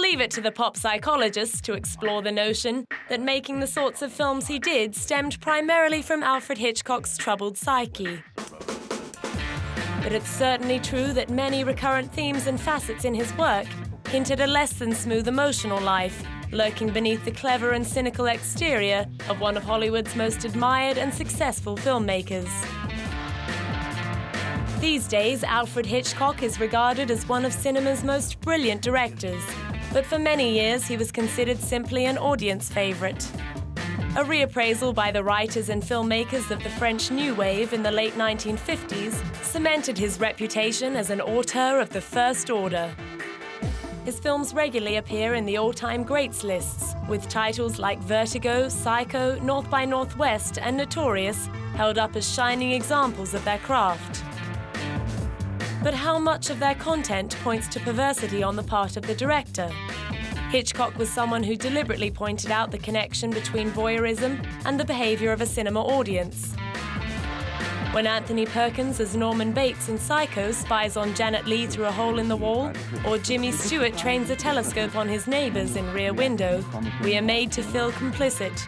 leave it to the pop psychologists to explore the notion that making the sorts of films he did stemmed primarily from Alfred Hitchcock's troubled psyche. But it's certainly true that many recurrent themes and facets in his work hinted a less than smooth emotional life, lurking beneath the clever and cynical exterior of one of Hollywood's most admired and successful filmmakers. These days, Alfred Hitchcock is regarded as one of cinema's most brilliant directors, but for many years he was considered simply an audience favourite. A reappraisal by the writers and filmmakers of the French New Wave in the late 1950s cemented his reputation as an auteur of the first order. His films regularly appear in the all-time greats lists, with titles like Vertigo, Psycho, North by Northwest, and Notorious held up as shining examples of their craft. But how much of their content points to perversity on the part of the director? Hitchcock was someone who deliberately pointed out the connection between voyeurism and the behaviour of a cinema audience. When Anthony Perkins as Norman Bates in Psycho spies on Janet Leigh through a hole in the wall, or Jimmy Stewart trains a telescope on his neighbours in Rear Window, we are made to feel complicit.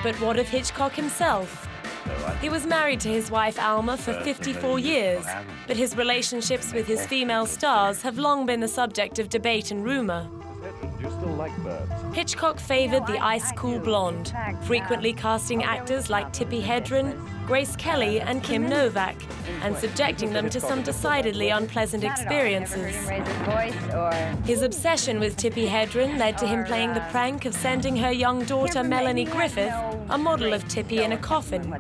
But what of Hitchcock himself? He was married to his wife Alma for 54 years, but his relationships with his female stars have long been the subject of debate and rumour. Hitchcock favoured the ice-cool blonde, frequently casting actors like Tippi Hedren, Grace Kelly and Kim Novak, and subjecting them to some decidedly unpleasant experiences. His obsession with Tippi Hedren led to him playing the prank of sending her young daughter Melanie Griffith a model of Tippi in a coffin.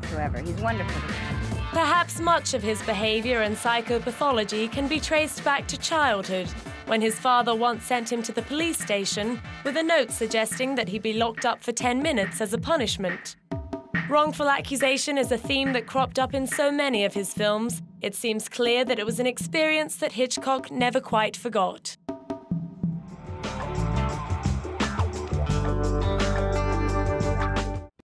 Perhaps much of his behaviour and psychopathology can be traced back to childhood, when his father once sent him to the police station with a note suggesting that he be locked up for 10 minutes as a punishment. Wrongful accusation is a theme that cropped up in so many of his films. It seems clear that it was an experience that Hitchcock never quite forgot.